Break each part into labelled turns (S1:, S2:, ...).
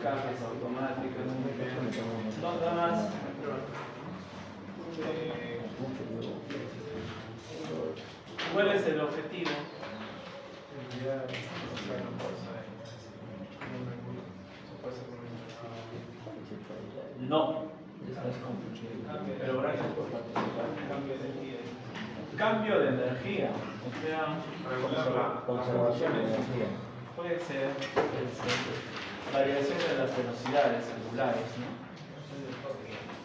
S1: Cajas automáticas. ¿Dónde más? ¿Cuál es el objetivo? No. Pero gracias por participar. Cambio de energía. O sea,
S2: Conservación de energía.
S1: puede ser variación de las velocidades angulares, ¿no?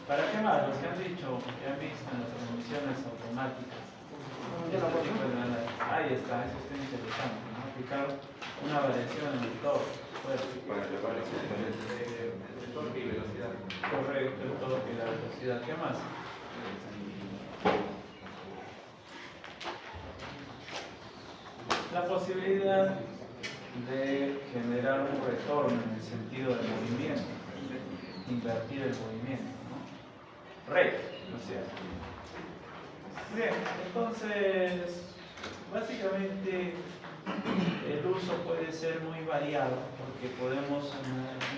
S1: ¿Para qué más? Los que han dicho, que han visto en las transmisiones automáticas. Ahí está, eso está interesante, ¿no? Aplicar una variación en el torque.
S3: Para que aparezca el torque y velocidad.
S1: Correcto, el torque y la velocidad. ¿Qué más? La posibilidad de generar un retorno en el sentido del movimiento, invertir el movimiento, ¿no? ¿no es cierto? Bien, entonces, básicamente el uso puede ser muy variado porque podemos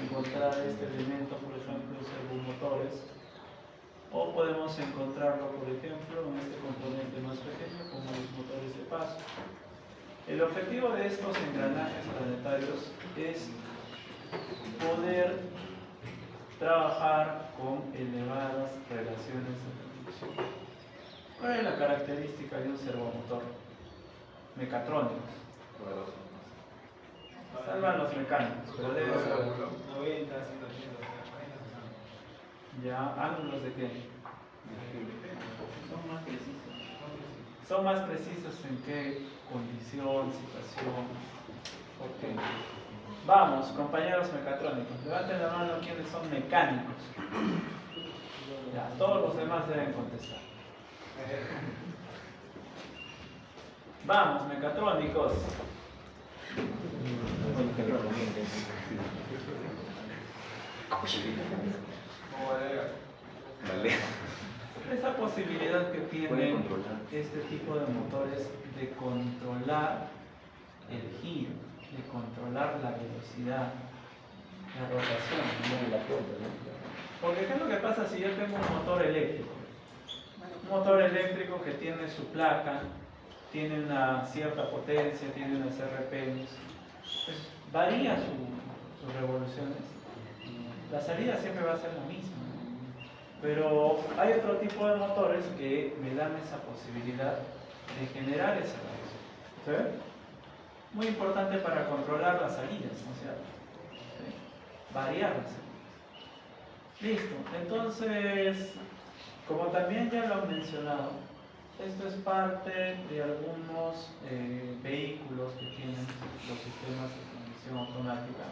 S1: encontrar este elemento, por ejemplo, en servomotores, o podemos encontrarlo, por ejemplo, en este componente más pequeño como los motores de paso. El objetivo de estos engranajes planetarios es poder trabajar con elevadas relaciones de conducción. ¿Cuál es la característica de un servomotor? Mecatrónicos. Salvan los mecánicos, pero debe ser
S3: 90, 180, 40.
S1: ya ángulos de qué? Son más precisos. ¿Son más precisos en qué condición, situación? ¿Por qué? Vamos, compañeros mecatrónicos, levanten la mano quienes son mecánicos. Ya, todos los demás deben contestar. Vamos, mecatrónicos. Esa posibilidad que tienen este tipo de motores de controlar el giro, de controlar la velocidad, la rotación. Porque ¿qué es lo que pasa si yo tengo un motor eléctrico? Un motor eléctrico que tiene su placa, tiene una cierta potencia, tiene unas RPMs, pues varía sus revoluciones. La salida siempre va a ser la misma. Pero hay otro tipo de motores que me dan esa posibilidad de generar esa variación. ¿Sí? Muy importante para controlar las salidas, ¿no es cierto? ¿Sí? Variar las salidas. Listo. Entonces, como también ya lo han mencionado, esto es parte de algunos vehículos que tienen los sistemas de transmisión automática,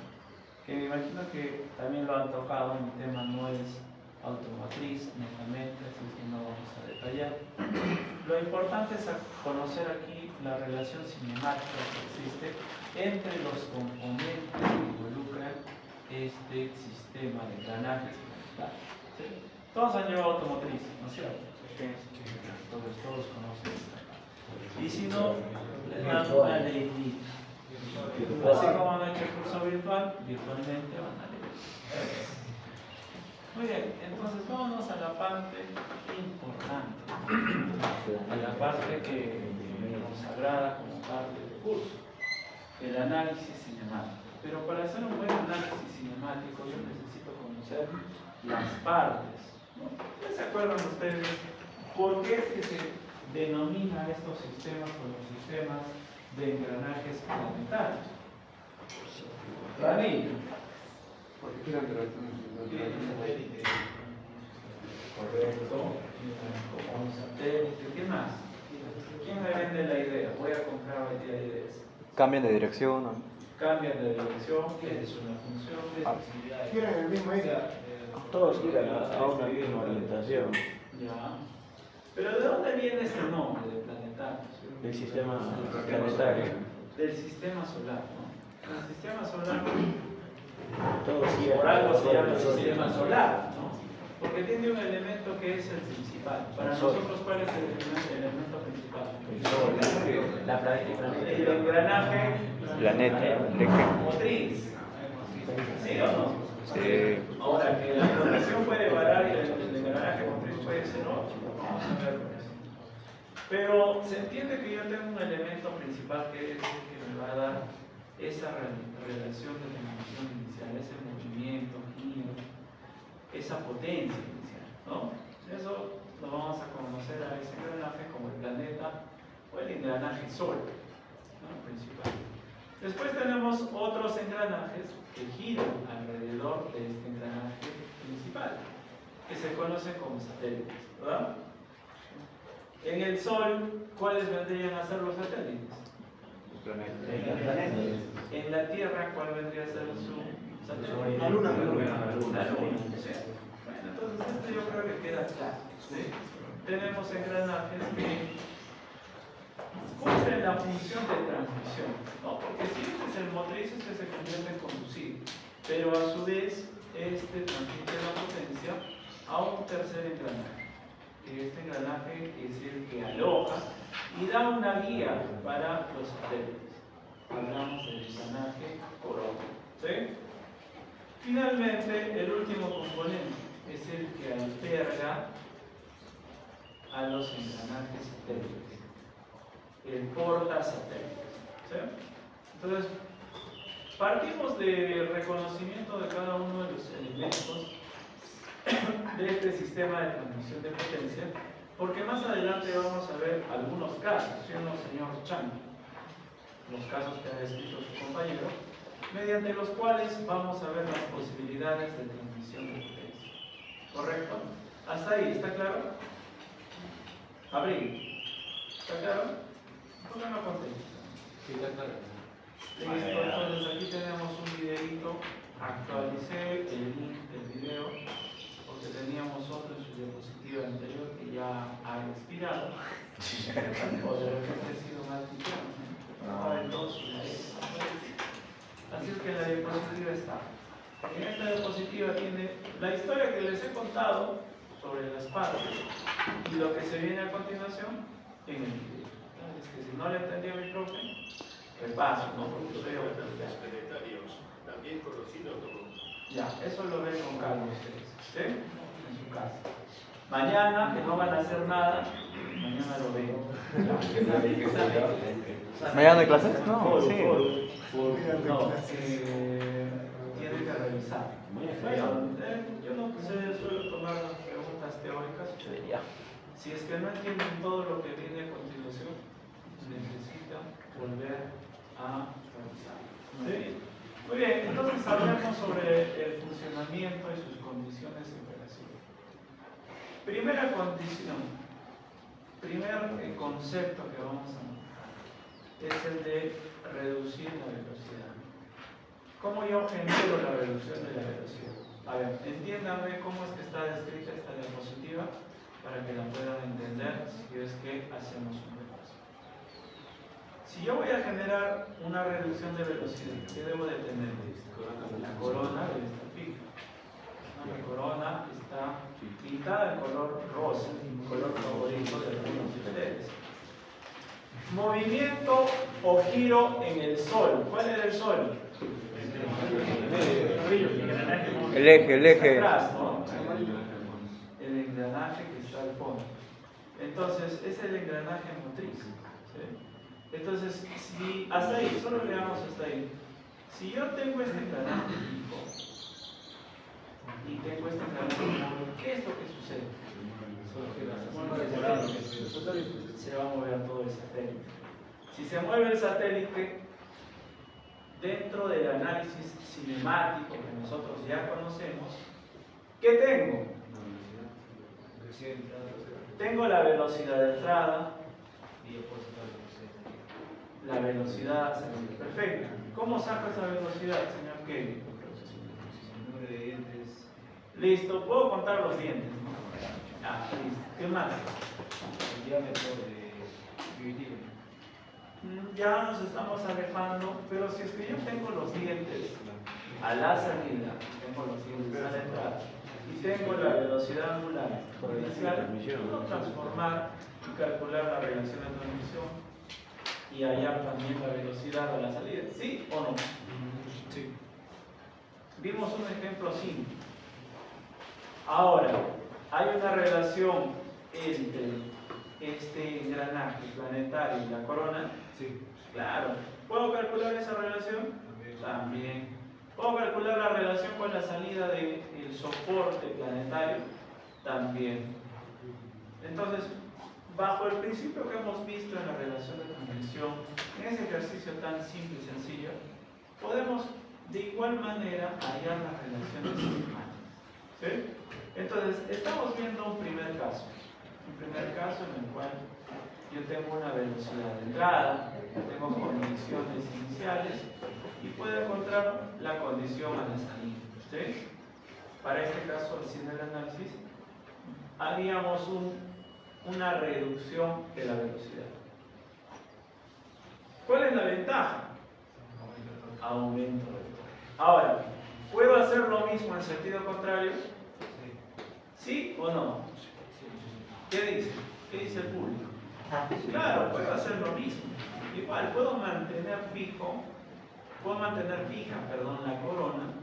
S1: que me imagino que también lo han tocado. Mi tema no es automotriz netamente, así que no vamos a detallar. Lo importante es conocer aquí la relación cinemática que existe entre los componentes que involucran este sistema de engranajes planetarios. ¿Sí? Todos han llevado automotriz, ¿no es cierto? Todos conocen esta parte. Y si no, les dan una ley. Así como han hecho el curso virtual, virtualmente van a leer. Muy bien, entonces vámonos a la parte importante, a la parte que nos agrada como parte del curso, el análisis cinemático. Pero para hacer un buen análisis cinemático yo necesito conocer las partes, ¿no? ¿Ya se acuerdan ustedes por qué es que se denomina estos sistemas como sistemas de engranajes planetarios? Ranillo.
S3: Porque quieran
S1: Correcto. Como un satélite. ¿Qué más? ¿Quién me vende la idea? Voy a comprar hoy día ideas.
S4: Cambian de dirección, ¿no?
S1: Cambian de dirección, que es una función de facilidad.
S2: Quieren el mismo eje.
S5: Todos quieren a una misma orientación
S1: Ya. Pero ¿de dónde viene este nombre de planetario?
S5: del sistema planetario.
S1: Del sistema solar, ¿no? El sistema solar,
S5: Todos
S1: por
S5: quieren
S1: algo se llama
S5: nosotros.
S1: sistema solar, ¿no? Porque tiene un elemento que es el principal. Para nosotros, ¿cuál es el elemento principal?
S2: La planeta.
S1: El engranaje
S5: Planeta,
S1: motriz. ¿Sí o no?
S5: Sí.
S1: Ahora, que la rotación puede variar y el engranaje motriz puede ser otro. Vamos a ver por eso. Pero se entiende que yo tengo un elemento principal que es el que me va a dar esa relación de transmisión inicial, ese movimiento, giro, esa potencia inicial, ¿no? Eso lo vamos a conocer a ese engranaje como el planeta o el engranaje Sol, ¿no? Principal. Después tenemos otros engranajes que giran alrededor de este engranaje principal, que se conocen como satélites, ¿verdad? En el Sol, ¿cuáles vendrían a ser los satélites? En la Tierra, ¿cuál vendría a ser su satélite?
S2: La Luna.
S1: La Luna. ¿Sí? Bueno, entonces esto yo creo que queda claro. ¿Sí? Tenemos engranajes que cumplen la función de transmisión, ¿no? Porque si este es el motriz, este se convierte en conducir, pero a su vez este transmite la potencia a un tercer engranaje. Que este engranaje es el que aloja y da una guía para los satélites. Hablamos del engranaje corona. ¿Sí? Finalmente, el último componente es el que alberga a los engranajes satélites, el portasatélites. ¿Sí? Entonces, partimos del reconocimiento de cada uno de los elementos de este sistema de transmisión de potencia, porque más adelante vamos a ver algunos casos, ¿sí o no, señor Chan? Los casos que ha descrito su compañero, mediante los cuales vamos a ver las posibilidades de transmisión de potencia. ¿Correcto? ¿Hasta ahí? ¿Está claro? Abril. ¿Está claro? ¿Por qué no contesta?
S3: Sí, está claro.
S1: Listo, entonces aquí tenemos un videito. Actualicé el link del video porque teníamos otro en su diapositiva anterior que ya ha expirado. O de repente ha sido mal tirado. Así es que la diapositiva está. En esta diapositiva tiene la historia que les he contado sobre las partes y lo que se viene a continuación en el video. Es que si no le entendí a mi profe, repaso, ¿no? Porque soy
S4: también conocido como...
S1: ya, eso lo ven con calma ustedes, ¿sí? En su casa. Mañana, que no van a hacer nada, mañana lo ven.
S5: ¿Mañana hay clases? No, sí.
S1: No, tienen que revisar. Bueno, yo no suelo tomar las preguntas teóricas. Si es que no entienden todo lo que viene a continuación, necesitan volver a revisar. ¿Sí? Muy bien, entonces hablemos sobre el funcionamiento y sus condiciones de operación. Primera condición, primer concepto que vamos a manejar es el de reducir la velocidad. ¿Cómo yo genero la reducción de la velocidad? A ver, entiéndanme cómo es que está descrita esta diapositiva para que la puedan entender si es que hacemos un repaso. Si yo voy a generar una reducción de velocidad, ¿qué debo de tener? La corona debe estar fija. Mi corona está pintada en color rosa, color favorito de algunos de ustedes. Movimiento o giro en el Sol. ¿Cuál es el Sol?
S5: El eje.
S1: Atrás, ¿no? El engranaje que está al fondo. Entonces, es el engranaje motriz. ¿Sí? Entonces, si hasta ahí, solo leamos hasta ahí. Si yo tengo este engranaje fijo y tengo este engranaje móvil, ¿qué es lo que sucede? Se va a mover todo el satélite. Si se mueve el satélite, dentro del análisis cinemático que nosotros ya conocemos, ¿qué tengo? Tengo la velocidad de entrada, la velocidad salida. Perfecto. ¿Cómo saco esa velocidad, señor Kelly?
S3: Número de dientes.
S1: Listo, puedo contar los dientes, ¿no? Ah, listo. ¿Qué más?
S3: El diámetro de dividir.
S1: Ya nos estamos alejando, pero si es que yo tengo los dientes a la salida, tengo los índices a la entrada y tengo la velocidad angular inicial, puedo transformar y calcular la relación de transmisión y hallar también la velocidad a la salida, ¿sí o no? Sí. Vimos un ejemplo simple. Ahora, hay una relación entre este engranaje planetario y la corona.
S3: Sí.
S1: Claro. ¿Puedo calcular esa relación? También. ¿Puedo calcular la relación con la salida del soporte planetario? También. Entonces, bajo el principio que hemos visto en la relación de transmisión, en ese ejercicio tan simple y sencillo, podemos de igual manera hallar las relaciones sistemáticas. ¿Sí? Entonces, estamos viendo un primer caso en el cual yo tengo una velocidad de entrada, tengo condiciones iniciales y puedo encontrar la condición a la salida. ¿Sí? Para este caso, haciendo el análisis, haríamos una reducción de la velocidad. ¿Cuál es la ventaja? Aumento de torque. Ahora, ¿puedo hacer lo mismo en sentido contrario? ¿Sí o no? ¿Qué dice? ¿Qué dice el público? Claro, puedo hacer lo mismo. Igual, puedo mantener fija, la corona,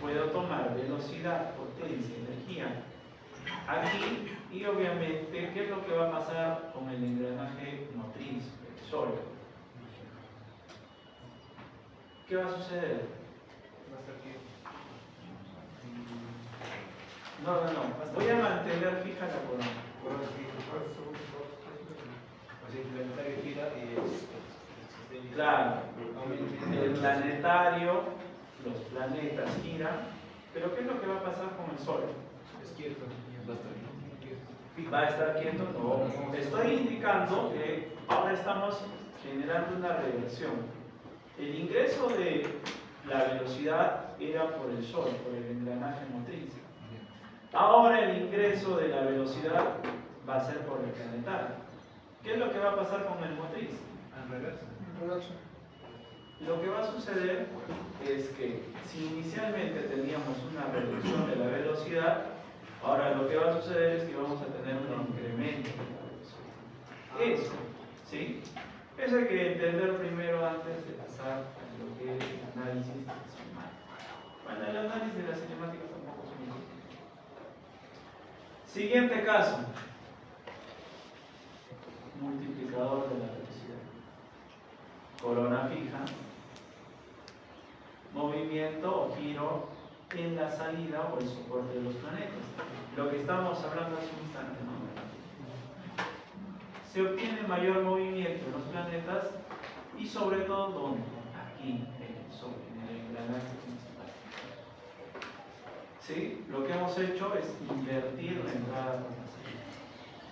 S1: puedo tomar velocidad, potencia, energía aquí y obviamente, ¿qué es lo que va a pasar con el engranaje motriz, el sólido? ¿Qué va a suceder? No. Voy a mantener fija la corona. Claro, el planetario, los planetas giran, pero ¿qué es lo que va a pasar con el Sol? ¿Va a estar quieto? No. Estoy indicando que ahora estamos generando una reversión. El ingreso de la velocidad era por el Sol, por el engranaje motriz. Ahora el ingreso de la velocidad va a ser por el planetario. ¿Qué es lo que va a pasar con el motriz? Lo que va a suceder es que si inicialmente teníamos una reducción de la velocidad, ahora lo que va a suceder es que vamos a tener un incremento de la velocidad. Eso, ¿sí? Eso hay que entender primero antes de pasar a lo que es el análisis de la cinemática. Bueno, el análisis de la cinemática tampoco es muy difícil. Siguiente caso. Multiplicador de la velocidad. Corona fija. Movimiento o giro en la salida o el soporte de los planetas. Lo que estábamos hablando hace un instante, ¿no? Se obtiene mayor movimiento en los planetas y sobre todo ¿dónde? Aquí, en el Sol, en el engranaje principal. ¿Sí? Lo que hemos hecho es invertir la entrada con la salida.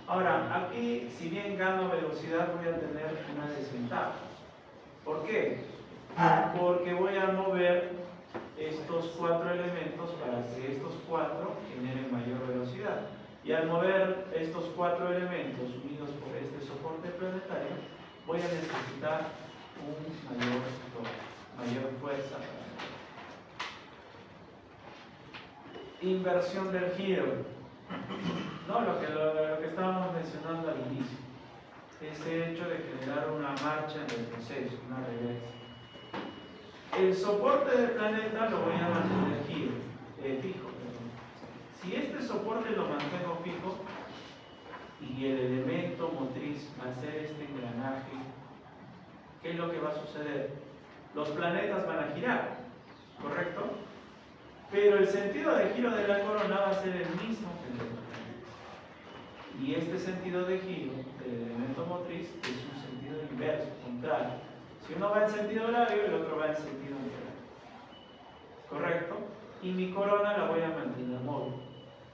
S1: Ahora, aquí, si bien gano velocidad, voy a tener una desventaja. ¿Por qué? Porque voy a mover estos 4 elementos para que estos 4 generen mayor velocidad. Y al mover estos 4 elementos unidos por este soporte planetario, voy a necesitar un mayor fuerza. Inversión del giro. No, lo que estábamos mencionando al inicio. Ese hecho de generar una marcha en el proceso, una reversa. El soporte del planeta lo voy a mantener fijo. Si este soporte lo mantengo fijo y el elemento motriz va a ser este engranaje, ¿qué es lo que va a suceder? Los planetas van a girar, ¿correcto? Pero el sentido de giro de la corona va a ser el mismo que el de los planetas. Y este sentido de giro del elemento motriz es un sentido inverso, contrario. Si uno va en sentido horario, el otro va en sentido horario. ¿Correcto? Y mi corona la voy a mantener móvil.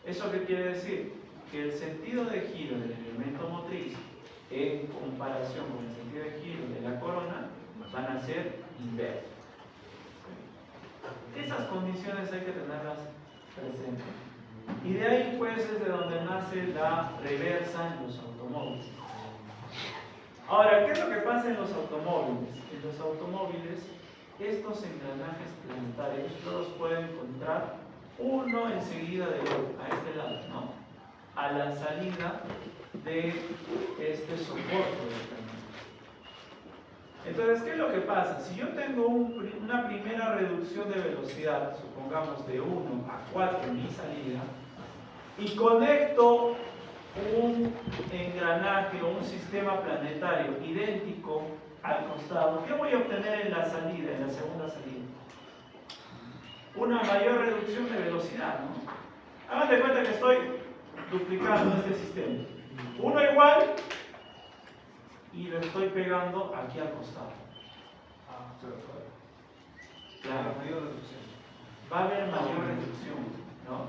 S1: ¿Eso qué quiere decir? Que el sentido de giro del elemento motriz en comparación con el sentido de giro de la corona van a ser inversos. Esas condiciones hay que tenerlas presentes. Y de ahí pues es de donde nace la reversa en los automóviles. Ahora, ¿qué es lo que pasa en los automóviles? En los automóviles estos engranajes planetarios yo los puedo encontrar uno enseguida del otro, a este lado, ¿no? A la salida de este soporte del planeta. Entonces, ¿qué es lo que pasa? Si yo tengo una primera reducción de velocidad, supongamos de 1 a 4 en mi salida, y conecto un engranaje o un sistema planetario idéntico al costado, ¿qué voy a obtener en la salida, en la segunda salida? Una mayor reducción de velocidad, ¿no? Hagan de cuenta que estoy duplicando este sistema. Uno igual y lo estoy pegando aquí al costado. Claro, va a haber mayor reducción, ¿no?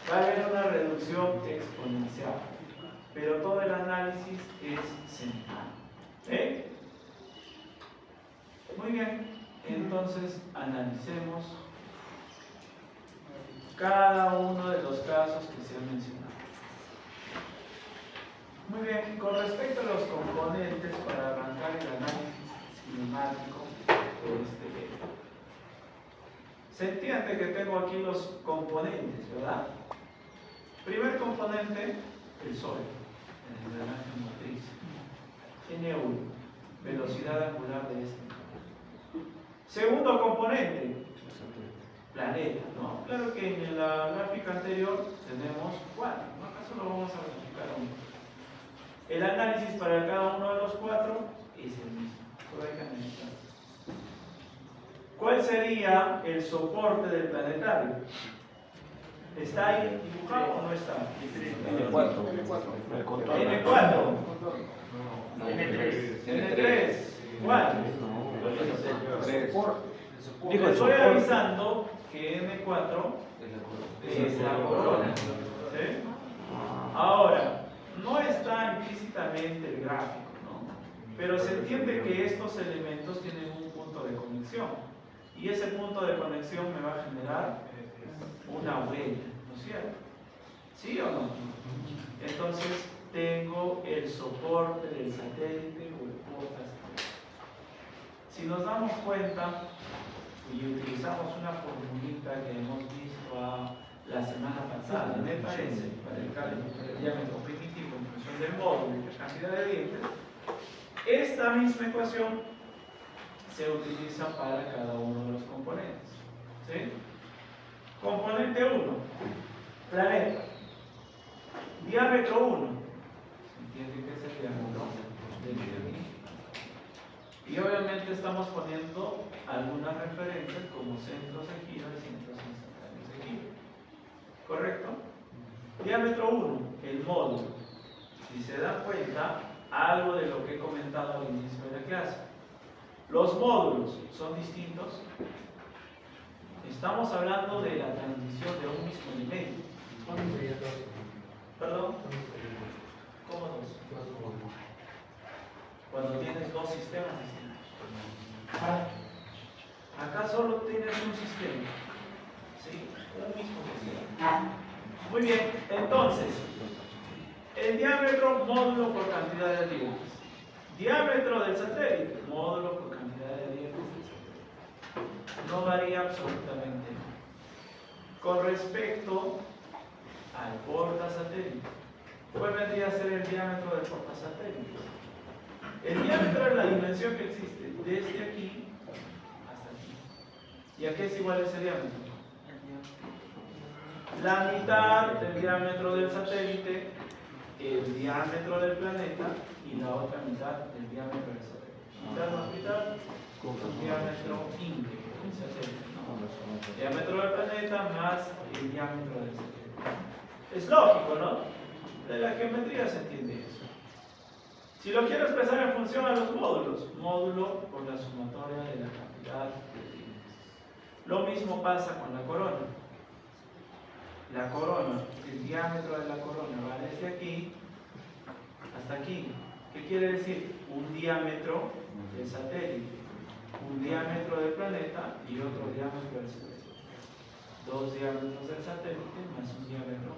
S1: Va a haber una reducción exponencial, pero todo el análisis es central. ¿Eh? Muy bien, entonces analicemos cada uno de los casos que se han mencionado. Muy bien, con respecto a los componentes para arrancar el análisis cinemático de este video. Se entiende que tengo aquí los componentes, ¿verdad? Primer componente, el Sol, el engranaje motriz. N1, velocidad angular de este. Segundo componente, planeta, ¿no? Claro que en la gráfica anterior tenemos 4, ¿no? ¿Acaso lo vamos a verificar aún? El análisis para cada uno de los 4 es el mismo, solo hay que analizar. ¿Cuál sería el soporte del planetario? ¿Está ahí dibujado o no está? N4. N3. ¿Cuál? Les estoy avisando que N4 es la corona. ¿Sí? Ahora, no está implícitamente el gráfico, ¿no? Pero se entiende que estos elementos tienen un punto de conexión. Y ese punto de conexión me va a generar una huella, ¿no es cierto? ¿Sí o no? Entonces, tengo el soporte del satélite o el portasatélite. Si nos damos cuenta y utilizamos una formulita que hemos visto la semana pasada, me parece, para el cálculo del diámetro primitivo en función del módulo y la cantidad de dientes, esta misma ecuación se utiliza para cada uno de los componentes. ¿Sí? Componente 1, planeta. Diámetro 1. ¿Se entiende qué es el diámetro del planeta? Y obviamente estamos poniendo algunas referencias como centros de giro y centros instantáneos de giro. ¿Correcto? Diámetro 1, el módulo. Si se dan cuenta, algo de lo que he comentado al inicio de la clase. Los módulos son distintos. Estamos hablando de la transición de un mismo elemento. ¿Perdón? ¿Cómo dos? Cuando tienes dos sistemas distintos. Acá solo tienes un sistema. ¿Sí? Un mismo sistema. Muy bien, entonces, el diámetro módulo por cantidad de dientes. Diámetro del satélite, módulo por cantidad de dientes del satélite. No varía absolutamente nada. Con respecto al portasatélite, ¿cuál vendría a ser el diámetro del portasatélite? El diámetro es la dimensión que existe desde aquí hasta aquí. ¿Y a qué es igual ese diámetro? La mitad del diámetro del satélite, el diámetro del planeta y la otra mitad del diámetro del satélite. Mitad más mitad, un diámetro íntegro del satélite. ¿No? Diámetro del planeta más el diámetro del satélite. Es lógico, ¿no? De la geometría se entiende eso. Si lo quiero expresar en función a los módulos, módulo por la sumatoria de la cantidad de dientes. Lo mismo pasa con la corona. La corona, el diámetro de la corona va desde aquí hasta aquí. ¿Qué quiere decir? Un diámetro del satélite, un diámetro del planeta y otro diámetro del satélite. Dos diámetros del satélite más un diámetro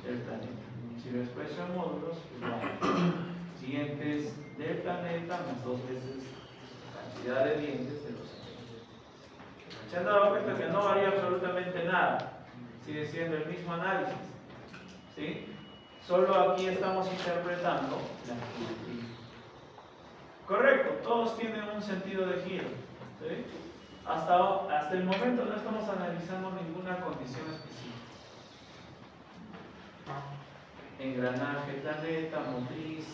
S1: del planeta. Si lo expreso en módulos, igual. Dientes del planeta más dos veces el velocidad de dientes de los satélites. ¿Se han dado cuenta que no varía absolutamente nada? Sigue siendo el mismo análisis, ¿sí? Solo aquí estamos interpretando la geometría. Correcto, todos tienen un sentido de giro, ¿sí? Hasta el momento no estamos analizando ninguna condición específica. Engranaje, planeta, motriz,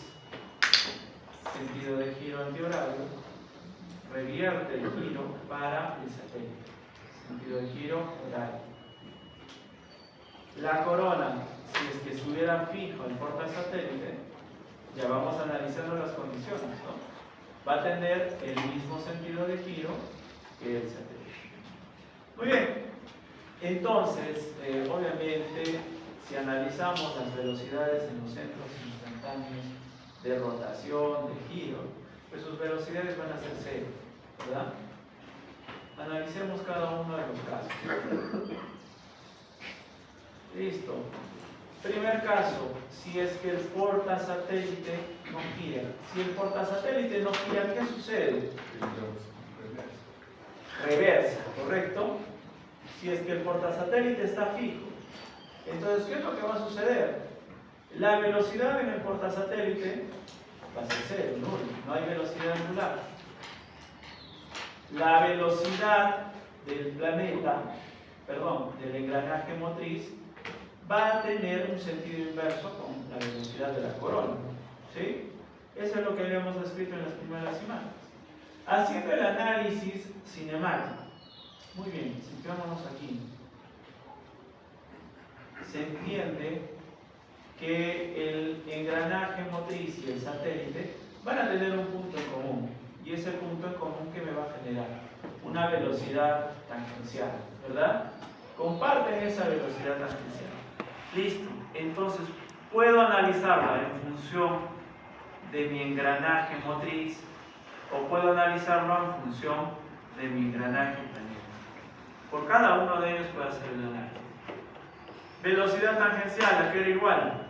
S1: sentido de giro antihorario, revierte el giro para el satélite, sentido de giro horario. La corona, si es que estuviera fijo el portasatélite, ya vamos analizando las condiciones, ¿no? Va a tener el mismo sentido de giro que el satélite. Muy bien, entonces, obviamente, si analizamos las velocidades en los centros instantáneos de rotación, de giro, pues sus velocidades van a ser cero, ¿verdad? Analicemos cada uno de los casos. Listo. Primer caso, si es que el portasatélite no gira. Si el portasatélite no gira, ¿qué sucede? Reversa, ¿correcto? Si es que el portasatélite está fijo. Entonces, ¿qué es lo que va a suceder? La velocidad en el portasatélite va a ser cero, no hay velocidad angular. La velocidad del planeta, del engranaje motriz, va a tener un sentido inverso con la velocidad de la corona, ¿sí? Eso es lo que habíamos descrito en las primeras imágenes. Haciendo el análisis cinemático. Muy bien, situémonos aquí. Se entiende que el engranaje motriz y el satélite van a tener un punto en común. Y ese punto en común que me va a generar una velocidad tangencial, ¿verdad? Comparten esa velocidad tangencial. Listo. Entonces, puedo analizarla en función de mi engranaje motriz o puedo analizarlo en función de mi engranaje planeta. Por cada uno de ellos puedo hacer el análisis. Velocidad tangencial, ¿a qué era igual?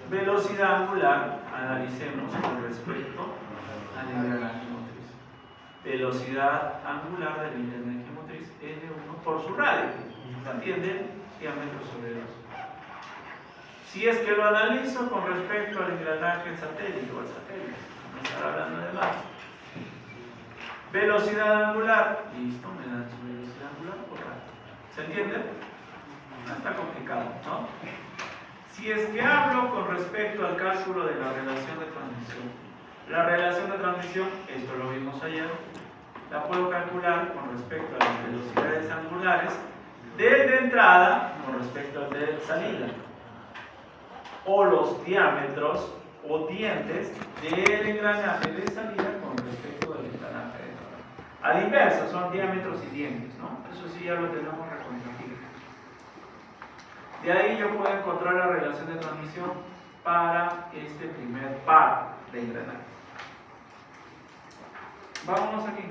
S1: Velocidad angular, analicemos con respecto al engranaje motriz. Velocidad angular del engranaje motriz N1 por su radio, también del diámetro sobre 2. Si es que lo analizo con respecto al engranaje satélite o al satélite, vamos a estar hablando de masa. Velocidad angular, listo, me dan su velocidad angular por radio. ¿Se entiende? No está complicado, ¿no? Si es que hablo con respecto al cálculo de la relación de transmisión, la relación de transmisión, esto lo vimos ayer, la puedo calcular con respecto a las velocidades angulares desde entrada con respecto al de salida, o los diámetros o dientes del engranaje de salida con respecto al engranaje de entrada. A la inversa, son diámetros y dientes, ¿no? Eso sí ya lo tenemos reconocido. De ahí yo puedo encontrar la relación de transmisión para este primer par de engranajes. Vámonos aquí.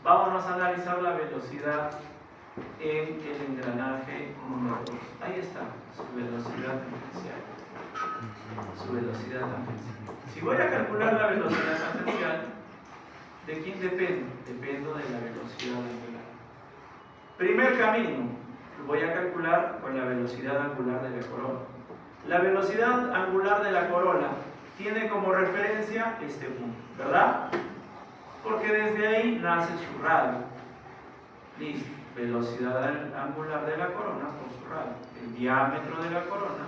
S1: Vámonos a analizar la velocidad en el engranaje número 2. Ahí está, su velocidad tangencial. Su velocidad tangencial. Si voy a calcular la velocidad tangencial, ¿de quién dependo? Dependo de la velocidad angular. Primer camino, voy a calcular con la velocidad angular de la corona. La velocidad angular de la corona tiene como referencia este punto, ¿verdad? Porque desde ahí nace su radio. Listo, velocidad angular de la corona por su radio. El diámetro de la corona.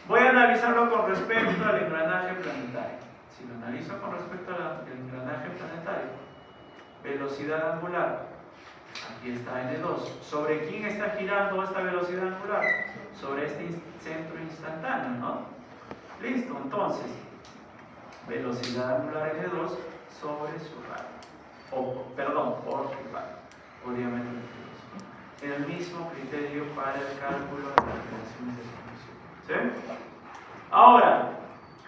S1: Voy a analizarlo con respecto al engranaje planetario. Si lo analizo con respecto al engranaje planetario, velocidad angular, aquí está N2. ¿Sobre quién está girando esta velocidad angular? Sobre este centro instantáneo, ¿no? Listo, entonces, velocidad angular N2 sobre su radio. Por su radio, o diámetro de 2. El mismo criterio para el cálculo de las relaciones de transmisión. ¿Sí? Ahora,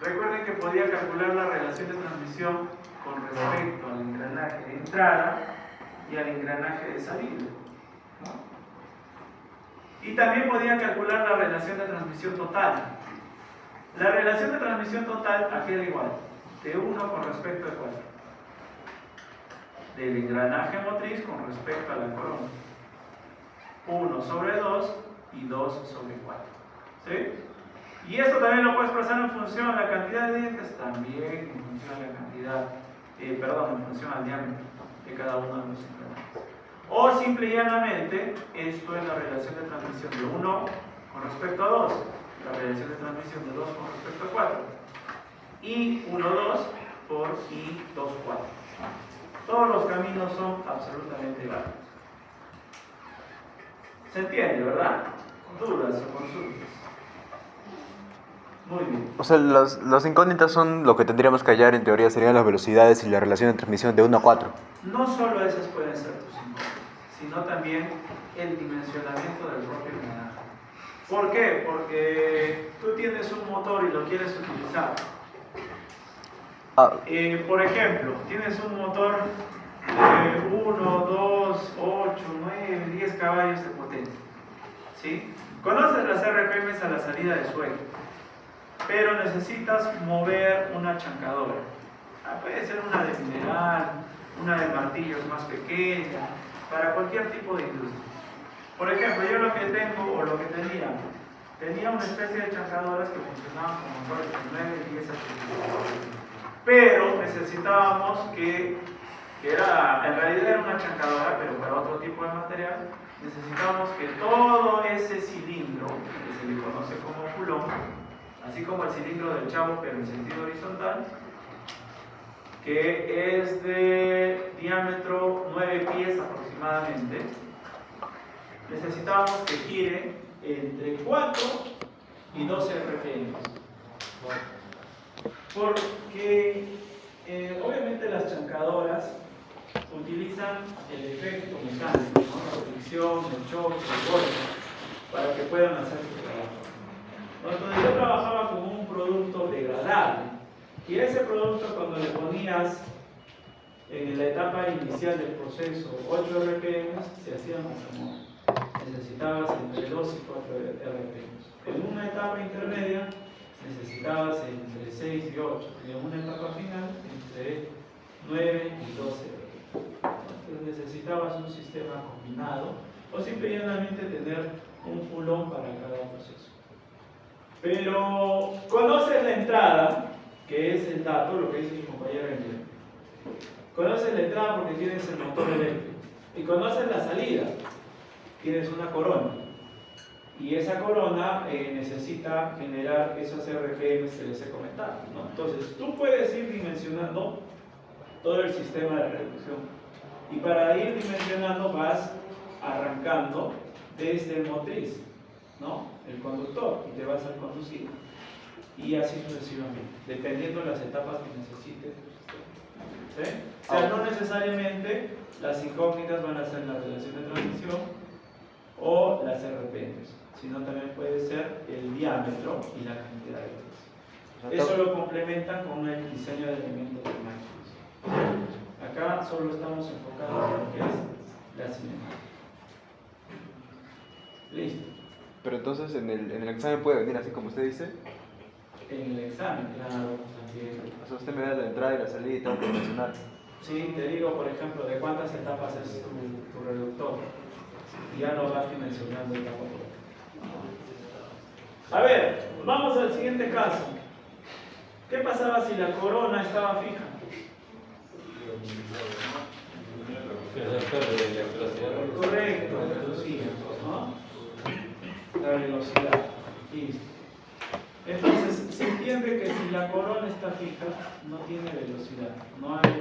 S1: recuerden que podía calcular la relación de transmisión con respecto al engranaje de entrada y al engranaje de salida, ¿no? Y también podía calcular la relación de transmisión total. La relación de transmisión total aquí era igual, de 1 con respecto a 4. Del engranaje motriz con respecto a la corona. 1 sobre 2 y 2 sobre 4. ¿Sí? Y esto también lo puedes expresar en función a la cantidad de dientes, también en función a la cantidad, en función al diámetro de cada uno de los engranajes. O simple y llanamente, esto es la relación de transmisión de 1 con respecto a 2, la relación de transmisión de 2 con respecto a 4, y 1, 2 por I, 2, 4. Todos los caminos son absolutamente válidos. ¿Se entiende, verdad? ¿Dudas o consultas? Muy bien.
S6: O sea, las incógnitas son lo que tendríamos que hallar en teoría serían las velocidades y la relación de transmisión de 1 a 4.
S1: No solo esas pueden ser tus incógnitas, sino también el dimensionamiento del propio engranaje. ¿Por qué? Porque tú tienes un motor y lo quieres utilizar. Por ejemplo, tienes un motor de 1, 2, 8, 9, 10 caballos de potencia. ¿Sí? Conoces las RPMs a la salida de suelo, pero necesitas mover una chancadora. Puede ser una de mineral, una de martillos más pequeña, para cualquier tipo de industria. Por ejemplo, yo lo que tengo, o lo que tenía una especie de chancadoras que funcionaban con motores de 9 y 10 HP. Pero necesitábamos en realidad era una chancadora, pero para otro tipo de material, necesitábamos que todo ese cilindro, que se le conoce como fulón, así como el cilindro del chavo, pero en sentido horizontal, que es de diámetro 9 pies aproximadamente, necesitábamos que gire entre 4 y 12 RPM. Porque obviamente las chancadoras utilizan el efecto mecánico, ¿no? La fricción, el choque, el golpe, para que puedan hacer su trabajo. Entonces yo trabajaba con un producto degradable, y ese producto, cuando le ponías en la etapa inicial del proceso 8 RPM, se hacía más. Necesitabas entre 2 y 4 RPM. En una etapa intermedia necesitabas entre 6 y 8, y en una etapa final entre 9 y 12 RPM. Entonces necesitabas un sistema combinado, o simplemente tener un fulón para cada proceso. Pero conoces la entrada, que es el dato, lo que dice mi compañero Emilio. Conoces la entrada porque tienes el motor eléctrico. Y conoces la salida, tienes una corona. Y esa corona necesita generar esos RPMs que les he comentado, ¿no? Entonces, tú puedes ir dimensionando todo el sistema de reducción. Y para ir dimensionando vas arrancando desde el motriz, ¿no? El conductor, y te vas al conducido. Y así sucesivamente, dependiendo de las etapas que necesites tu sistema. ¿Sí? O sea, no necesariamente las incógnitas van a ser la relación de transmisión o las RPMs, sino también puede ser el diámetro y la cantidad de veces. Eso lo complementan con el diseño de elementos de máquinas. Acá solo estamos enfocados en lo que es la cinemática. Listo.
S6: Pero entonces en el examen puede venir así como usted dice.
S1: En el examen, claro, también.
S6: O sea, usted me da la entrada y la salida y tengo que mencionar.
S1: Sí, te digo, por ejemplo, de cuántas etapas es tu reductor. Y ya lo vas dimensionando etapa por etapa. A ver, vamos al siguiente caso. ¿Qué pasaba si la corona estaba fija? Correcto, reducía, ¿no? La velocidad. Listo. Entonces, se entiende que si la corona está fija, no tiene velocidad, no hay